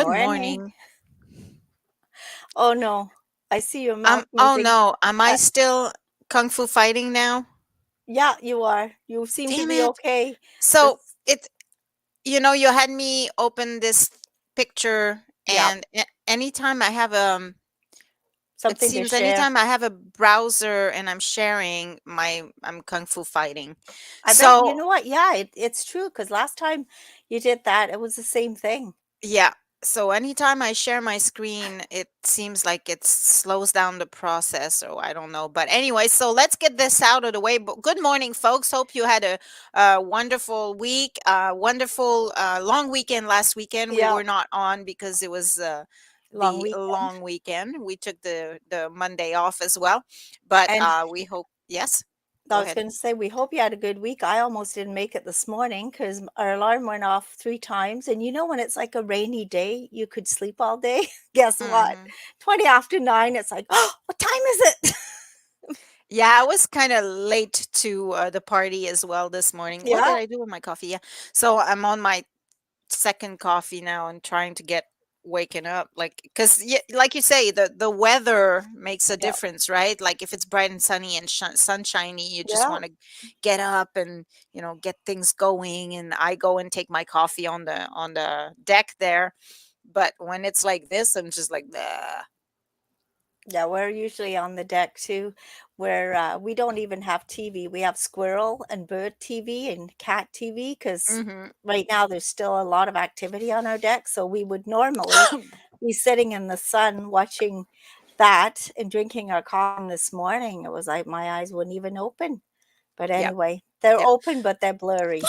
Good morning. morning. Oh no, I see your mouth Oh moving. no, am I Uh, still kung fu fighting now? yeah, you are. You seem to Damn be it. okay. So This, it, you had me open this picture, yeah, and anytime I have it something to seems share. anytime I have a browser and I'm sharing I'm kung fu fighting. I bet you So know what? Yeah, it's true. Because last time you did that, it was the same thing. yeah. So anytime I share my screen, it seems like it slows down the process, or I don't know. But anyway, so let's get this out of the way. Good morning, folks. Hope you had a wonderful week, wonderful long weekend last weekend. We Yeah, were not on because it was long the weekend. long weekend. We took the Monday off as well. But And we hope, yes, I go was ahead. going to say, we hope you had a good week. I almost didn't make it this morning because our alarm went off 3 times. And you know, when it's like a rainy day, you could sleep all day. Guess what? Hmm. 20 after 9, it's like, oh, what time is it? Yeah, I was kind of late to the party as well this morning. What Yeah. did I do with my coffee? Yeah. So I'm on my second coffee now and trying to get waking up, like, because like you say, the weather makes a Yeah. difference, right? Like if it's bright and sunny and sunshiny, you just Yeah. want to get up and get things going, and I go and take my coffee on the deck there. But when it's like this, I'm just like, Yeah, we're usually on the deck too, where we don't even have TV. We have squirrel and bird TV and cat TV because mm-hmm. right now there's still a lot of activity on our deck. So we would normally be sitting in the sun watching that and drinking our coffee. This morning, it was like my eyes wouldn't even open. But Yeah. anyway, they're Yep. open, but they're blurry.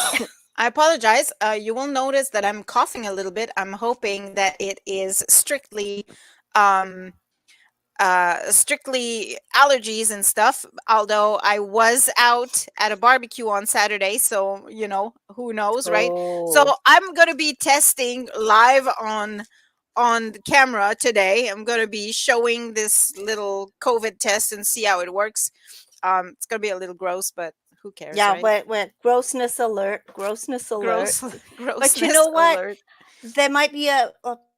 I apologize. You will notice that I'm coughing a little bit. I'm hoping that it is um, strictly allergies and stuff. Although I was out at a barbecue on Saturday, so who knows, right? So Oh, I'm gonna be testing live on the camera today. I'm gonna be showing this little COVID test and see how it works. It's gonna be a little gross, but who cares, yeah, right? but grossness alert, grossness alert. Gross, But you grossness know what? alert. There might be a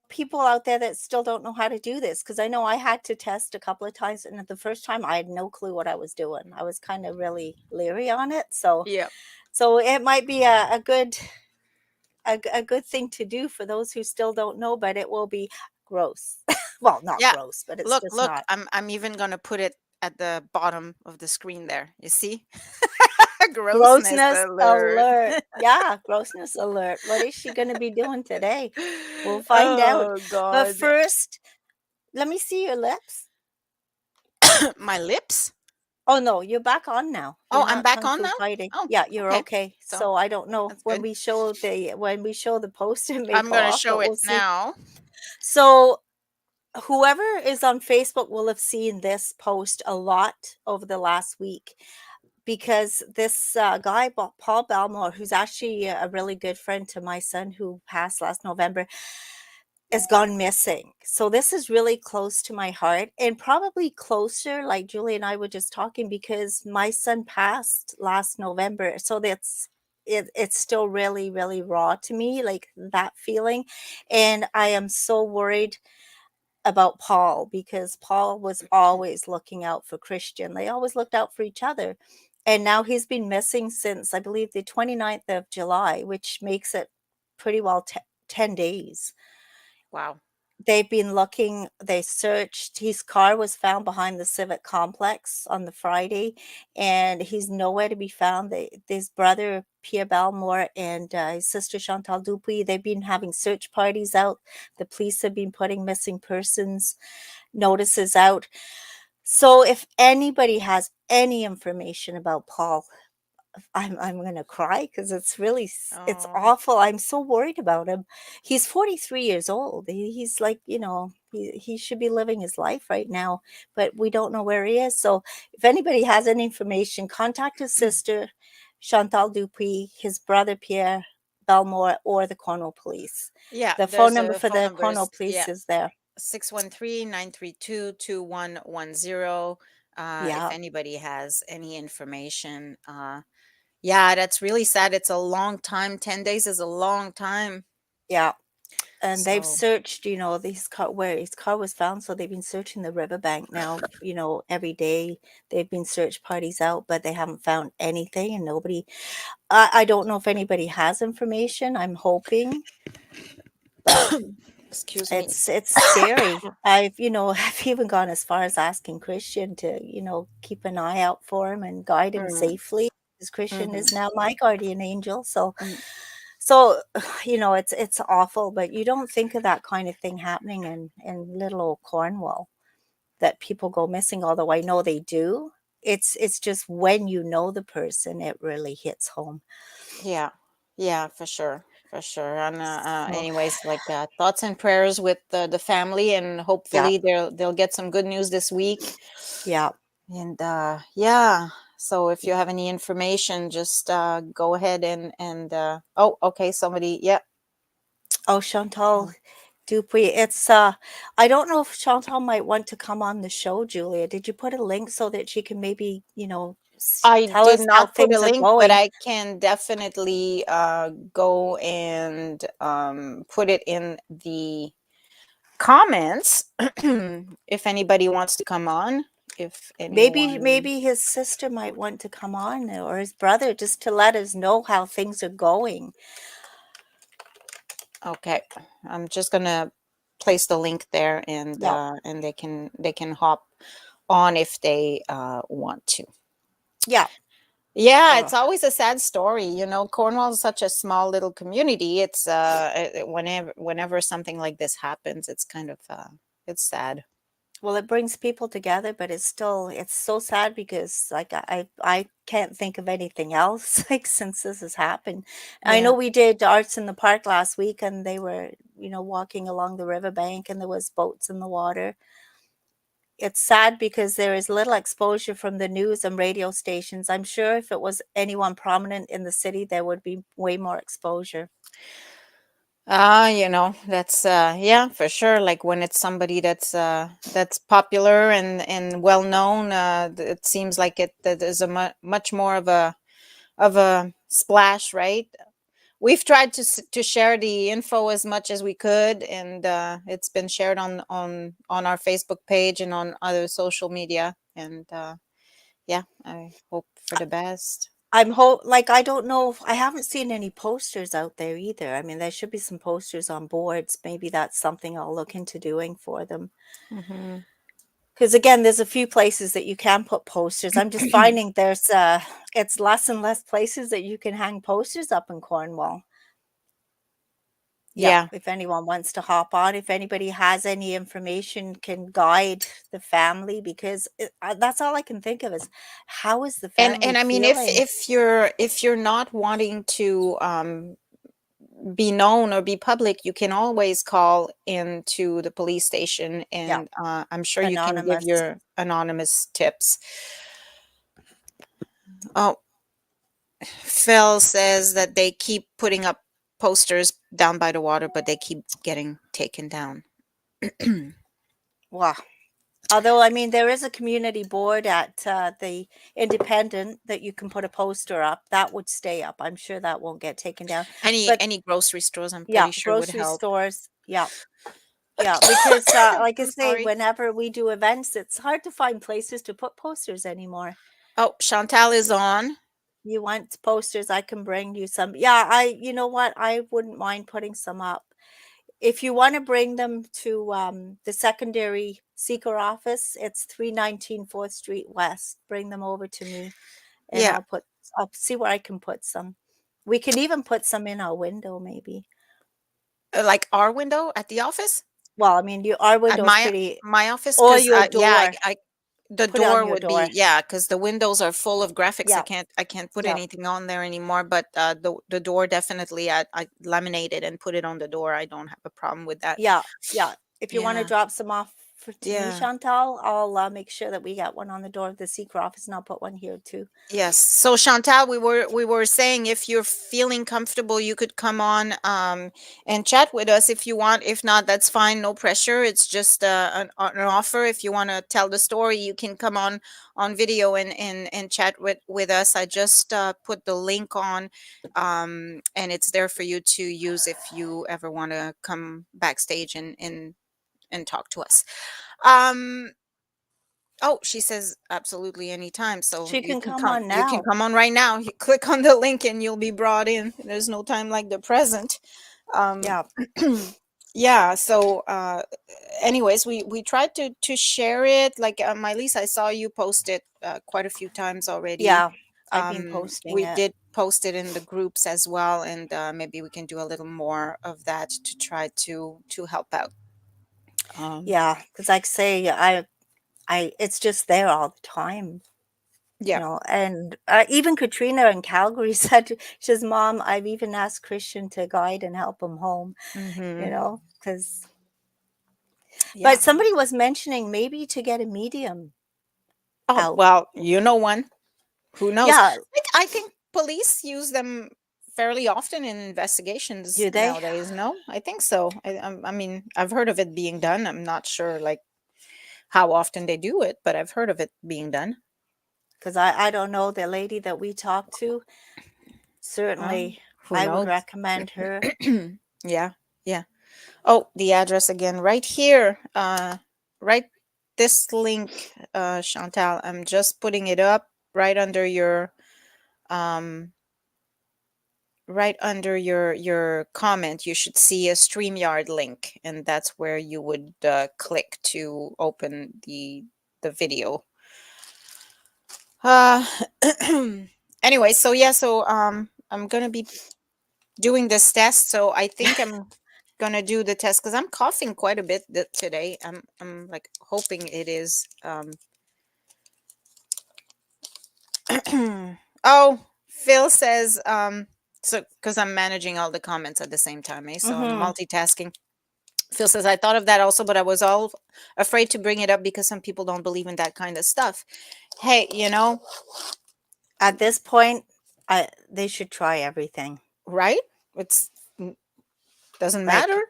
people out there that still don't know how to do this because I know I had to test a couple of times, and the first time I had no clue what I was doing. I was kind of really leery on it, Yeah. so it might be a good a good thing to do for those who still don't know, but it will be gross. Well, not Yeah. gross, but it's Look, just look, not. I'm even gonna put it at the bottom of the screen there. You see? Grossness Grossness alert. alert. Yeah, grossness alert. What is she going to be doing today? We'll find out. Oh But God. first, let me see your lips. My lips? Oh no, you're back on now. You're Oh, I'm not back kung on fu now? fighting. Oh, Yeah, you're okay. okay. So So I don't know that's good. when we show the post, it may I'm fall gonna off, show but it we'll see. now. So whoever is on Facebook will have seen this post a lot over the last week because this guy, Paul Belmore, who's actually a really good friend to my son who passed last November, has gone missing. So this is really close to my heart and probably closer, like Julie and I were just talking, because my son passed last November. So it's still really, really raw to me, like that feeling. And I am so worried about Paul because Paul was always looking out for Christian. They always looked out for each other. And now he's been missing since I believe the 29th of July, which makes it pretty well 10 days. Wow. They've been looking, they searched. His car was found behind the Civic Complex on the Friday, and he's nowhere to be found. His brother, Pierre Belmore, and his sister, Chantal Dupuis, they've been having search parties out. The police have been putting missing persons notices out. So if anybody has any information about Paul, I'm gonna cry because it's really it's Oh, awful. I'm so worried about him. He's 43 years old. He's like, he should be living his life right now, but we don't know where he is. So if anybody has any information, contact his sister, Chantal Dupuis, his brother Pierre Belmore, or the Cornwall Police. yeah. The phone There's number a for phone the Cornwall numbers. Yeah, Police is there. 613-932-2110. If Yeah. anybody has any information, yeah, that's really sad. It's a long time. 10 days is a long time. Yeah. And they've So, searched, these car where his car was found, so they've been searching the riverbank now, every day. They've been search parties out, but they haven't found anything, and nobody. I don't know if anybody has information. I'm hoping, but excuse me. it's scary. I've even gone as far as asking Christian to, keep an eye out for him and guide him Mm, safely, because Christian mhm, is now my guardian angel. So mm. so, it's awful, but you don't think of that kind of thing happening in little old Cornwall, that people go missing, although I know they do. It's just when you know the person, it really hits home. Yeah, yeah, for sure, for sure. And So, anyways, like thoughts and prayers with the family, and yeah, hopefully they'll get some good news this week. yeah. And yeah, so if you have any information, just go ahead and oh, okay, somebody, yeah. Oh, Chantal Dupuy. I don't know if Chantal might want to come on the show, Julia. Did you put a link so that she can maybe, I tell did us how not put a things are link, but going? I can definitely go and put it in the comments if anybody wants to come on. If Maybe anyone, maybe his sister might want to come on, or his brother, just to let us know how things are going. okay, I'm just gonna place the link there, Yeah, and they can hop on if they want to. yeah. Yeah, Uh, it's always a sad story. You know, Cornwall is such a small little community. It's whenever something like this happens, it's kind of it's sad. well, it brings people together, but it's so sad because, like, I can't think of anything else like since this has happened. I know Yeah. we did arts in the park last week, and they were, walking along the riverbank, and there was boats in the water. It's sad because there is little exposure from the news and radio stations. I'm sure if it was anyone prominent in the city, there would be way more exposure. You know, that's yeah, for sure. Like when it's somebody that's popular and well known, it seems like it that there's a much more of a splash, right? We've tried to share the info as much as we could, and it's been shared on our Facebook page and on other social media. And yeah, I hope for the best. I don't know if I haven't seen any posters out there either. I mean, there should be some posters on boards. Maybe that's something I'll look into doing for them. Hmm. Because again, there's a few places that you can put posters. I'm just finding it's less and less places that you can hang posters up in Cornwall. Yeah, Yeah, if anyone wants to hop on, if anybody has any information, can guide the family, because that's all I can think of is, how is the family and I mean, feeling? if you're not wanting to be known or be public, you can always call into the police station, Yeah, and I'm sure you can give anonymous. your anonymous tips. Oh, Phil says that they keep putting up posters down by the water, but they keep getting taken down. Wow. Although, I mean, there is a community board at the Independent that you can put a poster up. That would stay up. I'm sure that won't get taken down. But Any grocery stores, I'm yeah, pretty sure would grocery help. stores. Yeah. Yeah. Because, like I I'm say, sorry. whenever we do events, it's hard to find places to put posters anymore. Oh, Chantal is on. You want posters, I can bring you some. Yeah, you know what? I wouldn't mind putting some up. If you want to bring them to the secondary seeker office, it's 319 4th Street West. Bring them over to me, and Yeah, I'll see where I can put some. We can even put some in our window, maybe. like our window at the office. Well, I mean, our At window's pretty, my office, or because your yeah, door. I the Put it on door your would door. be, yeah, because the windows are full of graphics. Yeah, I can't put yeah, anything on there anymore. But the door definitely, I laminated and put it on the door. I don't have a problem with that. yeah, yeah. If you want to Yeah. drop some off for to me, Yeah. Chantal. I'll make sure that we got one on the door of the secret office, and I'll put one here too. Yes. So Chantal, we were saying if you're feeling comfortable, you could come on and chat with us if you want. If not, that's fine. No pressure. It's just an offer. If you want to tell the story, you can come on video and chat with us. I just put the link on, and it's there for you to use if you ever want to come backstage and talk to us. Um, Oh, she says absolutely anytime. So She you can can come come. on You can now. come on right now. You click on the link and you'll be brought in. There's no time like the present. Um, Yeah, yeah. So, anyways, we tried to share it. Like Mai-Liis, I saw you post it quite a few times already. yeah. I've been posting We it. did post it in the groups as well, and maybe we can do a little more of that to try to help out. Um, Yeah, because like I say, it's just there all the time, yeah. And even Katrina in Calgary said, she says, "Mom, I've even asked Christian to guide and help him home." Mm-hmm. Because Yeah. but somebody was mentioning maybe to get a medium Oh out. well, you know one. Who knows? Yeah, I think police use them fairly often in investigations do they? nowadays. No, I think so. I mean, I've heard of it being done. I'm not sure like how often they do it, but I've heard of it being done. Because I don't know the lady that we talked to. Well, Certainly, who I would knows? recommend her. Yeah, yeah. Oh, the address again, right here. Right this link, Chantal. I'm just putting it up right under your um your comment. You should see a StreamYard link, and that's where you would click to open the video. uh anyway, so yeah, so I'm gonna be doing this test, so I think I'm gonna do the test because I'm coughing quite a bit today. I'm like hoping it is oh, Phil says so because I'm managing all the comments at the same time, eh? So I'm Hmm. multitasking. Phil says, I thought of that also, but I was all afraid to bring it up because some people don't believe in that kind of stuff. Hey, At this point, they should try everything. right? It's doesn't matter. Like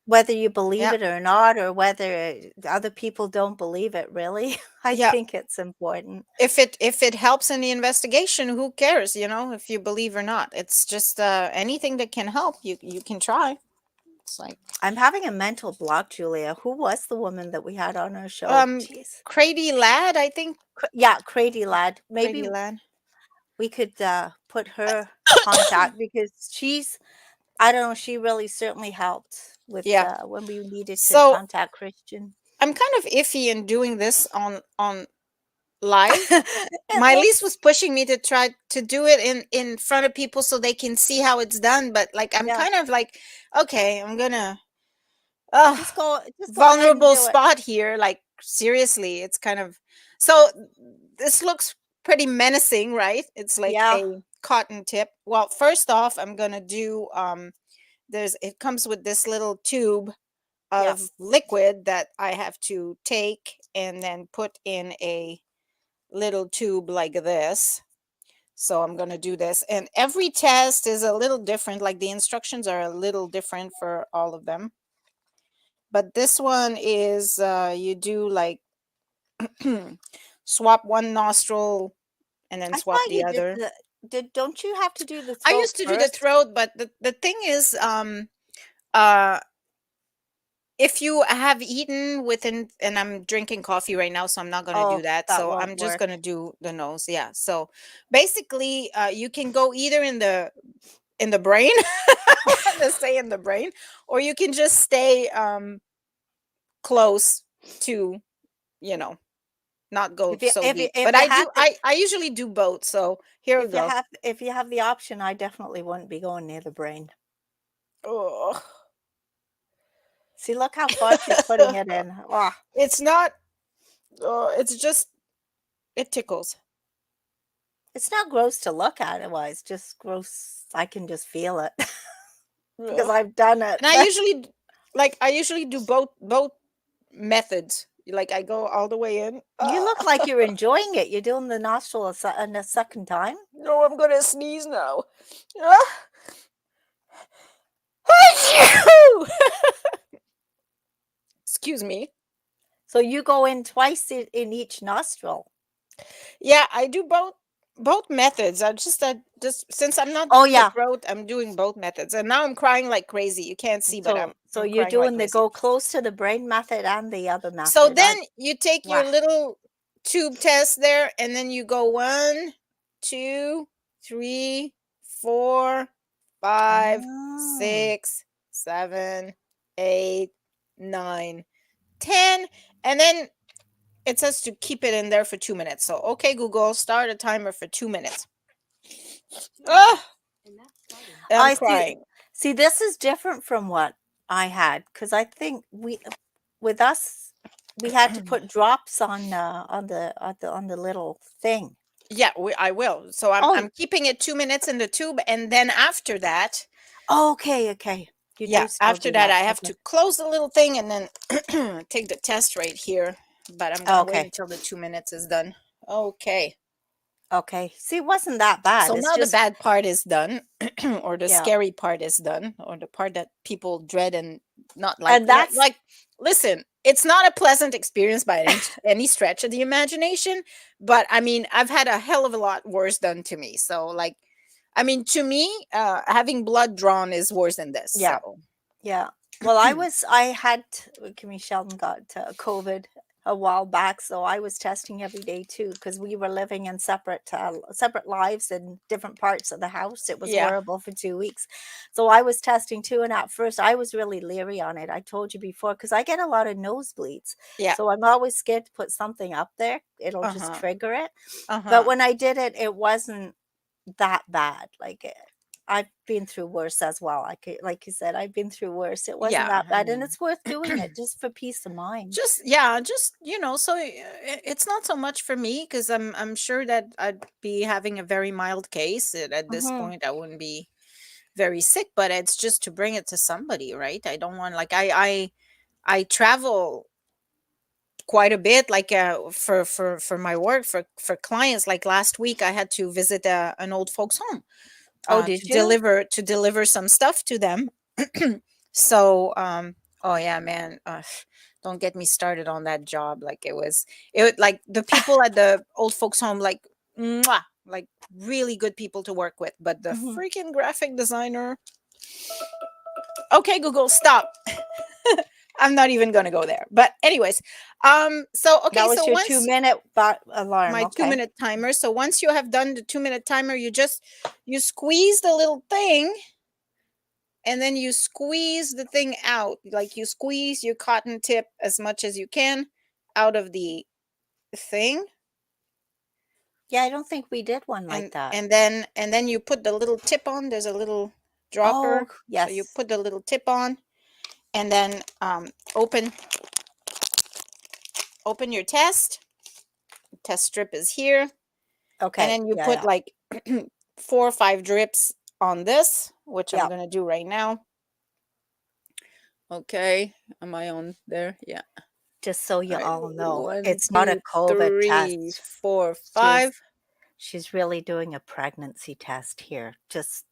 whether you believe Yeah. it or not, or whether other people don't believe it, really, I Yeah. think it's important. If it helps in the investigation, who cares, if you believe or not. It's just anything that can help, you can try. It's like I'm having a mental block, Julia. Who was the woman that we had on our show? Jeez. Crady Lad, I think. Yeah, Crady Lad. Maybe Crady Lad. we could put her contact because I don't know, she really certainly helped with Yeah. when we needed to So contact Christian. I'm kind of iffy in doing this on live. It My lease was looks, pushing me to try to do it in front of people so they can see how it's done, but like I'm yeah, kind of like, okay, I'm gonna uh just go ahead and vulnerable do it. spot here. Like seriously, it's kind of so this looks pretty menacing, right? It's like Yeah, a cotton tip. Well, first off, I'm gonna do it comes with this little tube yeah. of liquid that I have to take and then put in a little tube like this. So I'm going to do this. And every test is a little different. Like the instructions are a little different for all of them. But this one is you do like swap one nostril and then I swap thought the you did other. don't you have to do the I throat used to do the first? throat, but the thing is uh if you have eaten within, and I'm drinking coffee right now, so I'm not going to do Oh, that. that So won't I'm just going work. to do the nose. Yeah. So basically you can go either in the brain. I want to say in the brain, or you can just stay close to, you know not go so deep, If but you I had do to I usually do both, so here we go. if you have the option, I definitely wouldn't be going near the brain. Ugh. See, look how far she's putting it in. Oh, It's not it's just it tickles. it's not gross to look at. It was just gross. I can just feel it because Ugh. I've done it. And I usually do both methods, Like I go all the way in. You look like you're enjoying it. You're doing the nostril a second time. No, I'm gonna sneeze now. Ah. Achoo! Excuse me. So you go in twice in each nostril. Yeah, I do both methods. I just since I'm not Oh doing the yeah. throat, I'm doing both methods. And now I'm crying like crazy. You can't see, but I'm So I'm you're crying like doing the crazy. go close to the brain method and the other So method. then you take your Wow. little tube test there, and then you go 1, 2, 3, 4, 5, Oh. 6, 7, 8, 9, 10, and then it says to keep it in there for 2 minutes. So okay, Google, start a timer for 2 minutes. Oh, I'm I see. crying. See, this is different from what I had because I think with us, we had to put drops on the little thing. Yeah, I will. So Oh, I'm keeping it 2 minutes in the tube, and then after that, okay, okay. You yeah, do still after do that, that. I have Okay. to close the little thing and then take the test right here. But I'm gonna wait Okay. until the 2 minutes is done. Okay. Okay. See, it wasn't that bad. So It's now the just bad part is done, or the yeah. scary part is done, or the part that people dread and not like. And that's Like, listen, it's not a pleasant experience by any stretch of the imagination. But I mean, I've had a hell of a lot worse done to me. So, like, I mean, to me, having blood drawn is worse than this. yeah. So, Yeah. Well, I had Kimmy Sheldon got COVID a while back, so I was testing every day too because we were living in separate lives in different parts of the house. It was yeah, horrible for 2 weeks, so I was testing too. And at first, I was really leery on it. I told you before because I get a lot of nosebleeds, yeah, so I'm always scared to put something up there. It'll uh just huh, trigger it. uh But huh, when I did it, it wasn't that bad. I've been through worse as well. Like you said, I've been through worse. It wasn't yeah. that I bad, and mean, it's worth doing it just for peace of mind. just yeah, just so it's not so much for me because I'm sure that I'd be having a very mild case. At this Hmm. point, I wouldn't be very sick, but it's just to bring it to somebody, right? I don't want like I travel quite a bit, like for my work for clients. Like last week, I had to visit an old folks home Oh, to did you? deliver some stuff to them. So oh yeah, man, don't get me started on that job. Like like the people at the old folks home, like mwah, like really good people to work with, but the Hmm. freaking graphic designer. Okay, Google, stop. I'm not even gonna go there. But anyways, so okay, That so was your two once minute alarm. my two Okay. minute timer, so once you have done the 2 minute timer, you squeeze the little thing, and then you squeeze the thing out. Like you squeeze your cotton tip as much as you can out of the thing, Yeah, I don't think we did one like and that. and then you put the little tip on. There's a little Oh, dropper, so you yes. put the little tip on, and then open your test strip is here, and Okay. then you Yeah, put yeah. like 4 or 5 drips on this, which I'm Yeah. gonna do right now. Okay, am I on there? Yeah. Just so All you right, all know, one, it's not a two, COVID three, test. 4, She's 5. she's really doing a pregnancy test here. Just,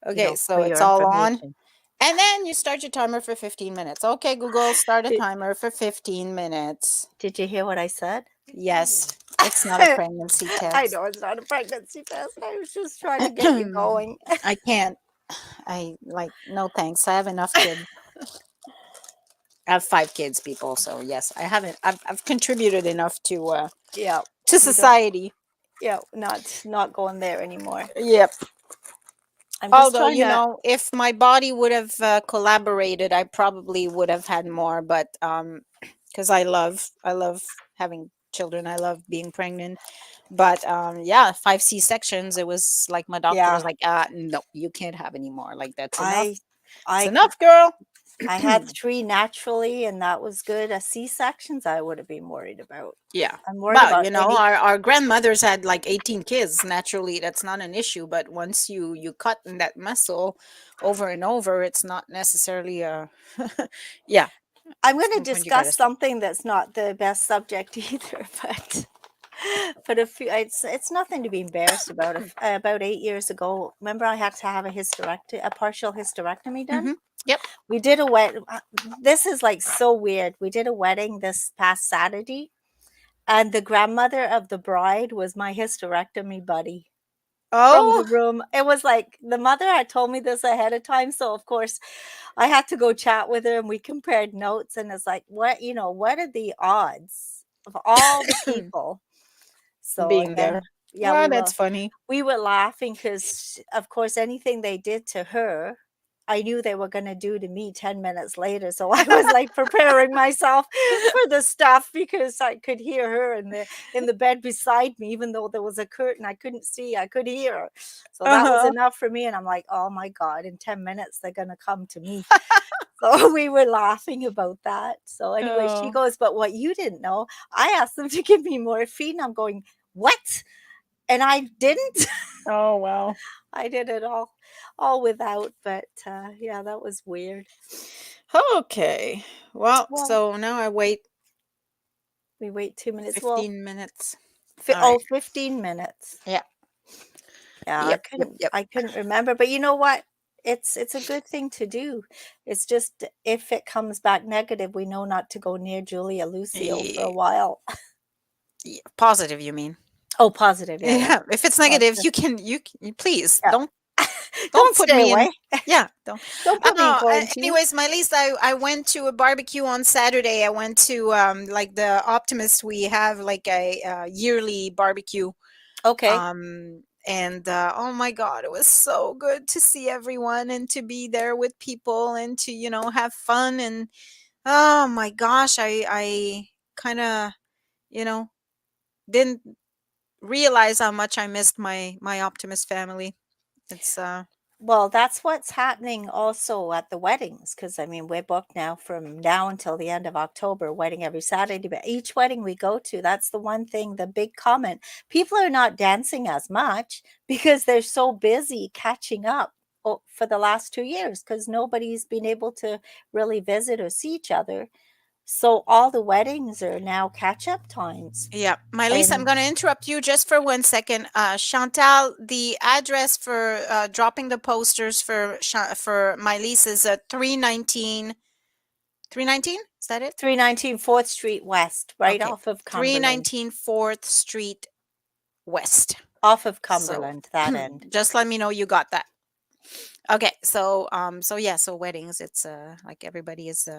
Okay, for so it's your all on. information. And then you start your timer for 15 minutes. Okay, Google, start a Did timer for 15 minutes. did you hear what I said? Yes, it's not a pregnancy I test. know it's not a pregnancy test. I was just trying to get you going. I can't. I like, no thanks. I have enough kids. I have 5 kids, people. So yes, I haven't. I've contributed enough Yeah, to you don't. society. Yeah, not going there anymore. Yep. I'm just Although, trying to. if my body would have collaborated, I probably would have had more. But because I love having children. I love being pregnant. But yeah, 5 C-sections. It was like my doctor was Yeah, like, no, you can't have any more. Like that's enough. I It's I could. enough, girl. I had three naturally, and that was good. A C-sections, I would have been worried about. Yeah. I'm worried But about any. our grandmothers had like 18 kids. Naturally, that's not an issue. But once you cut in that muscle over and over, it's not necessarily a yeah. I'm At going to some point, you gotta discuss stop. something that's not the best subject either, but a few, it's nothing to be embarrassed about. About 8 years ago, remember I had to have a partial hysterectomy done. Mm-hmm. Yep. We did a wed. This is like so weird. We did a wedding this past Saturday, and the grandmother of the bride was my hysterectomy buddy from the Oh. room. It was like the mother had told me this ahead of time, so of course I had to go chat with her, and we compared notes. And it's like, what are the odds of all the people? So, and Being then, there. yeah, Well, that's funny. we were laughing because, of course, anything they did to her, I knew they were going to do to me 10 minutes later. So I was like preparing myself for the stuff because I could hear her in the bed beside me, even though there was a curtain I couldn't see, I could hear her. So that was Uh-huh. enough for me. And I'm like, oh my God, in 10 minutes, they're going to come to me. So we were laughing about that. So anyway, she Oh. goes, but what you didn't know, I asked them to give me morphine. I'm going, what? And I didn't. Oh, wow. I did it all without, but yeah, that was weird. Okay. Well, Well, so now I wait we wait 2 minutes. Well, 15 minutes. All right. 15 minutes. Yeah. Yeah, I Yep. Yep. couldn't Yep. I couldn't remember, but you know what? It's a good thing to do. It's just if it comes back negative, we know not to go near Julia Lucio for a Yeah. while. Yeah. Positive, you mean? Oh, positive. Yeah, yeah. Yeah. If it's negative, Positive. please Yeah. don't Don't put stay me in. away. Yeah. Don't. Don't put me in quarantine. Anyways, my least I went to a barbecue on Saturday. I went to like the Optimist. We have like a yearly barbecue. Okay. And oh my God, it was so good to see everyone and to be there with people and to have fun. And oh my gosh, I kind of you know didn't realize how much I missed my Optimist family. It's Well, that's what's happening also at the weddings, because I mean, we're booked now from now until the end of October, wedding every Saturday. But each wedding we go to, that's the one thing, the big comment. People are not dancing as much because they're so busy catching up for the last 2 years because nobody's been able to really visit or see each other. So all the weddings are now catch up times. Yeah, my Lisa, I'm And going to interrupt you just for 1 second. Chantal, the address for dropping the posters for my Lisa is 319. 319? Is that it? 319 4th Street West, right Okay. off of Cumberland. 319 4th Street West. Off of So Cumberland, that end. just let me know you got that. Okay. So yeah, so weddings, it's like everybody is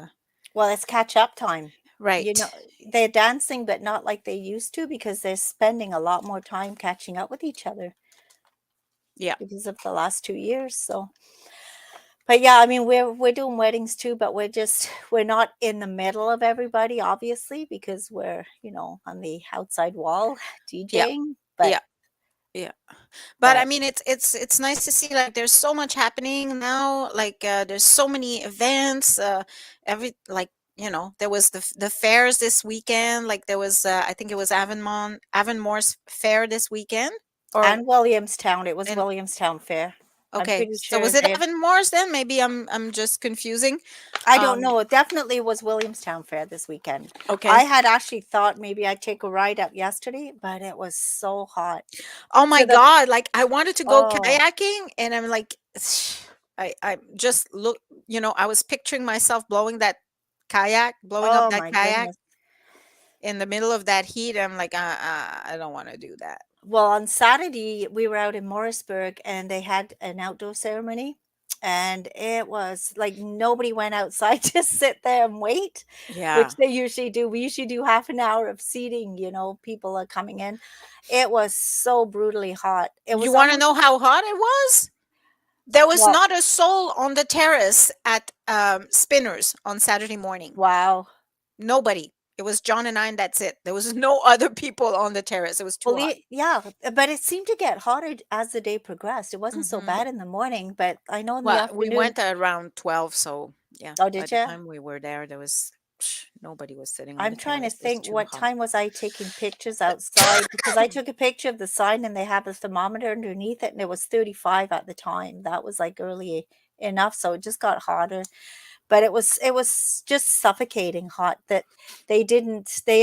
Well, it's catch up time. You know, right. they're dancing, but not like they used to because they're spending a lot more time catching up with each other Yeah. because of the last 2 years. So, but yeah, I mean, we're doing weddings too, but we're not in the middle of everybody, obviously, because we're on the outside wall Yeah. DJing. But Yeah. Yeah. But I but mean, it's nice to see like there's so much happening now. Like there's so many events. There was the fairs this weekend. Like there was I think it was Avonmore's fair this weekend. Or and Williamstown, it was and Williamstown Fair. I'm okay, pretty so sure was it they. Avonmore's then? Maybe I'm just confusing. I don't Um. know. It definitely was Williamstown Fair this weekend. I Okay. had actually thought maybe I'd take a ride up yesterday, but it was so hot. Oh my To the God! Like I wanted to go Oh, kayaking, and I'm like, I just look. I was picturing myself blowing up oh that my kayak goodness. in the middle of that heat. I'm like, I don't want to do that. Well, on Saturday we were out in Morrisburg and they had an outdoor ceremony, and it was like nobody went outside to sit there and wait, which Yeah. they usually do. We usually do half an hour of seating, people are coming in. It was so brutally hot. It You was want to almost know how hot it was? There was well, not a soul on the terrace at Spinners on Saturday morning. wow. Nobody. It was John and I, and that's it. There was no other people on the terrace. It was too Well, hot. yeah, but it seemed to get hotter as the day progressed. It wasn't so Hmm. bad in the morning, but I know in the Well, we afternoon. went at around 12, so yeah, Oh, by did the you? time we were there, there was nobody was sitting on I'm the trying to terrace. It was think too what hot. time was I taking pictures outside because I took a picture of the sign and they have a thermometer underneath it and it was 35 at the time. That was like early enough, so it just got hotter. but it was just suffocating hot that they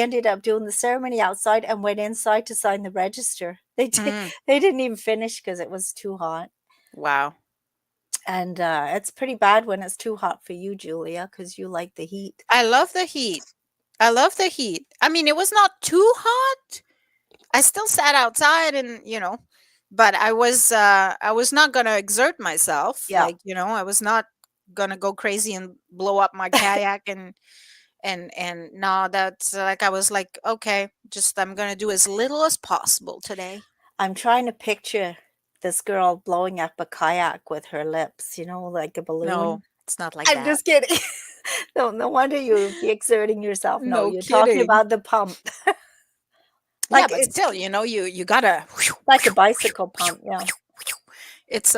ended up doing the ceremony outside and went inside to sign the register. Mm, They didn't even finish because it was too hot. wow. And it's pretty bad when it's too hot for you, Julia, because you like the heat. I love the heat. I love the heat. I mean, it was not too hot. I still sat outside and, but I was not going to exert myself. Yeah. Like, I was not going to go crazy and blow up my kayak and no, that's like I was like, okay, just I'm going to do as little as possible today. I'm trying to picture this girl blowing up a kayak with her lips, like a No, balloon. it's not like I'm that. just kidding. No wonder you'd be exerting yourself. No, No you're talking kidding. about the pump. Yeah, Like but it's still, you gotta. like a bicycle pump, yeah. It's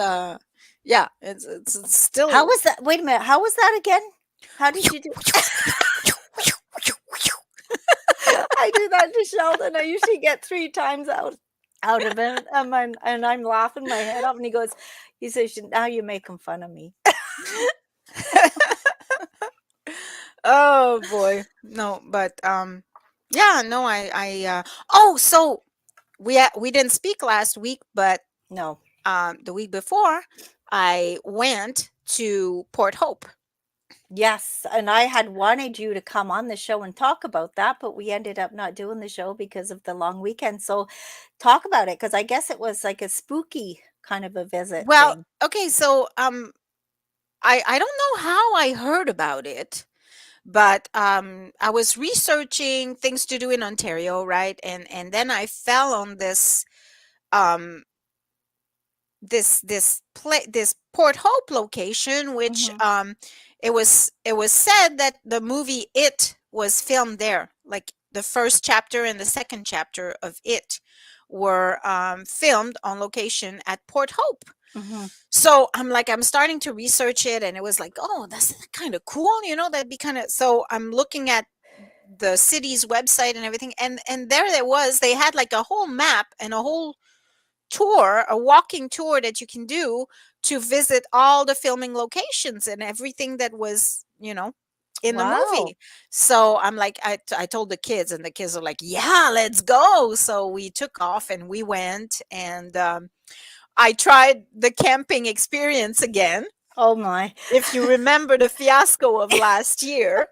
yeah, it's How still. was that? Wait a minute. How was that again? How did you do? I do that to Sheldon. I usually get 3 times out of it, and I'm laughing my head off, and he says, "Now you're making fun of me." Oh boy, no, but yeah, no, oh, so we didn't speak last week, but No. the week before, I went to Port Hope. Yes, and I had wanted you to come on the show and talk about that, but we ended up not doing the show because of the long weekend. So talk about it, because I guess it was like a spooky kind of a visit Well, thing. okay, so I don't know how I heard about it, but I was researching things to do in Ontario, right? And then I fell on um this Port Hope location, which Mhm. it was said that the movie It was filmed there. Like the first chapter and the second chapter of It were filmed on location at Port Hope. Mhm. So I'm starting to research it, and it was like, oh, that's kind of cool, that'd be kind of. So I'm looking at the city's website and everything, and there was, they had like a whole map and a whole tour, a walking tour that you can do to visit all the filming locations and everything that was, in the Wow. movie. So I'm like, I told the kids, and the kids are like, yeah, let's go. So we took off and we went, and I tried the camping experience again. Oh my. If you remember the fiasco of last year,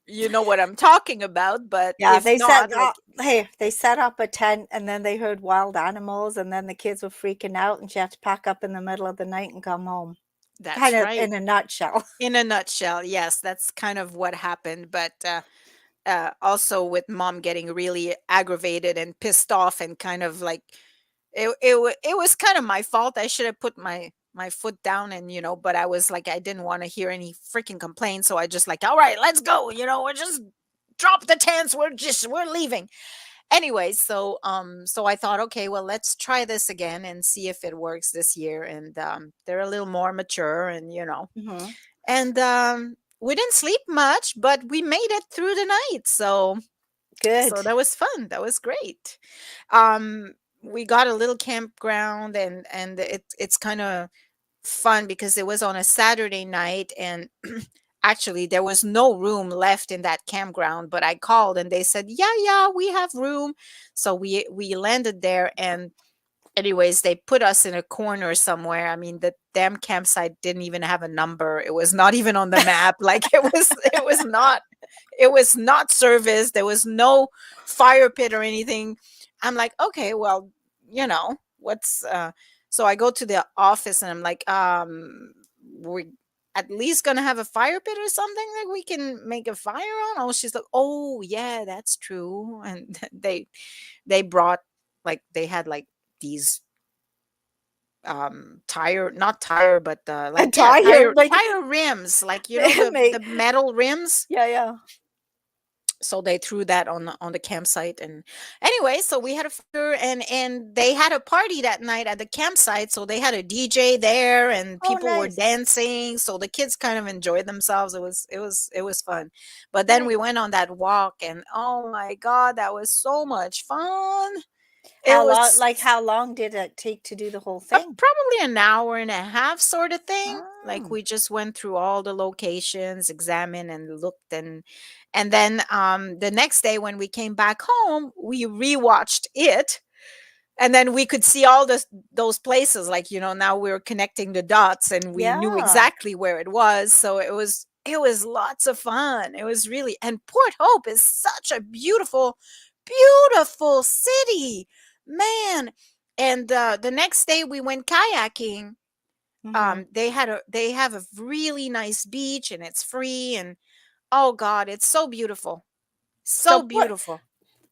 you know what I'm talking about, but Yeah, if they not, set like, up hey, they set up a tent, and then they heard wild animals, and then the kids were freaking out, and she had to pack up in the middle of the night and come home. Kind that's of right. in a nutshell. In a nutshell, yes, that's kind of what happened. But also with mom getting really aggravated and pissed off, and kind of like it was kind of my fault. I should have put my foot down, and but I was like, I didn't want to hear any freaking complaints, so I just like, all right, let's go. We're just drop the tents. We're leaving. Anyway, so I thought, okay, well, let's try this again and see if it works this year. And they're a little more mature, and Mhm. and we didn't sleep much, but we made it through the night. So Good. that was fun. That was great. Um, we got a little campground, and it's kind of fun because it was on a Saturday night, and actually there was no room left in that campground. But I called, and they said, yeah, yeah, we have room. So we landed there, and anyways, they put us in a corner somewhere. I mean, the damn campsite didn't even have a number. It was not even on the map. Like it was not serviced. There was no fire pit or anything. I'm like, okay, well, what's so I go to the office, and I'm like, we at least gonna have a fire pit or something that we can make a fire on. Oh, she's like, oh yeah, that's true. And they brought, like, they had like these tire, not tire, but A like, yeah, tire, tire like, tire rims, like, they the make metal rims. yeah, yeah. So they threw that on the campsite. And anyway, so we had a fire, and they had a party that night at the campsite, so they had a DJ there, and Oh, people were nice, dancing, so the kids kind of enjoyed themselves. It was fun. But then we nice. went on that walk, and oh my god, that was so much fun. It How long, was like, how long did it take to do the whole thing? probably an hour and a half sort of thing. Like, Oh, we just went through all the locations, examined and looked, and then the next day when we came back home, we rewatched it, and then we could see all those places, like, now we were connecting the dots and we knew yeah. exactly where it was. So it was lots of fun. It was really, and Port Hope is such a beautiful, beautiful city, man. And the next day we went kayaking. Mhm. They have a really nice beach, and it's free, and oh god, it's so beautiful, So so Port beautiful.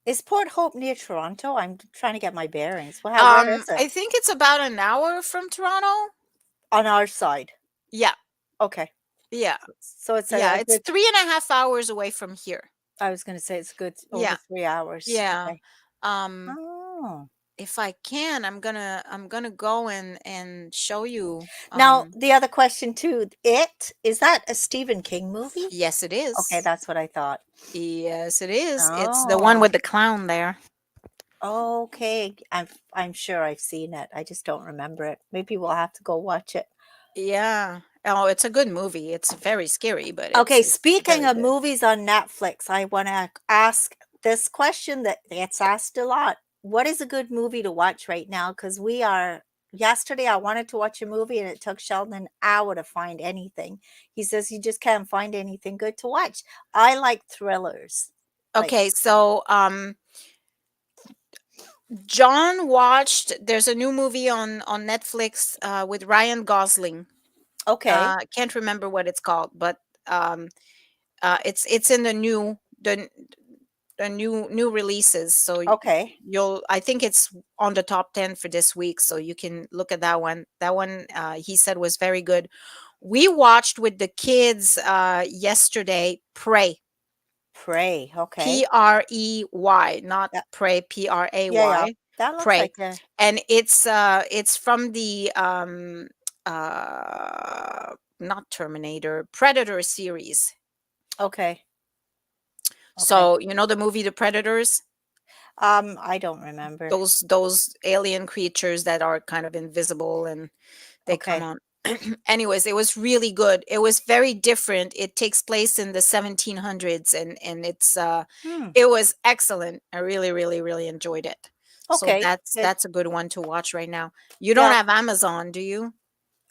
is Port Hope near Toronto? I'm trying to get my bearings. Where is it? I think it's about an hour from Toronto. On our side. Yeah. Okay. Yeah. So it's Yeah, a it's good 3.5 hours away from here. I was gonna say it's good over Yeah. 3 hours. Yeah. Okay. Um, Oh. if I can, I'm gonna go and show you. Now, the other question too, is that a Stephen King movie? Yes, it Okay, is. that's what I thought. Yes, it is. It's the one Oh, with the clown there. okay. I'm sure I've seen it. I just don't remember it. Maybe we'll have to go watch it. Yeah. Oh, it's a good movie. It's very scary, but it's Okay, it's speaking very of good. movies on Netflix, I want to ask this question that gets asked a lot. What is a good movie to watch right now? Because yesterday I wanted to watch a movie and it took Sheldon an hour to find anything. He says he just can't find anything good to watch. I like thrillers. Like, Okay, so John watched. There's a new movie on Netflix with Ryan Gosling. okay, Can't remember what it's called, but um, it's in the new releases. So okay, I think it's on the top 10 for this week, so you can look at that one. That one, he said, was very good. We watched with the kids yesterday, Pray. Pray. Okay. Prey, not That, Pray, yeah, yeah. Pray. That looks Pray. like a, And it's from the not Terminator, Predator series. okay, okay. So, the movie The Predators, I don't remember. those alien creatures that are kind of invisible, and they come Okay. on. Anyways, it was really good. It was very different. It takes place in the 1700s, and Hmm. it was excellent. I really, really, really enjoyed it. So Okay. that's Good. that's a good one to watch right now. You don't Yeah. have Amazon, do you?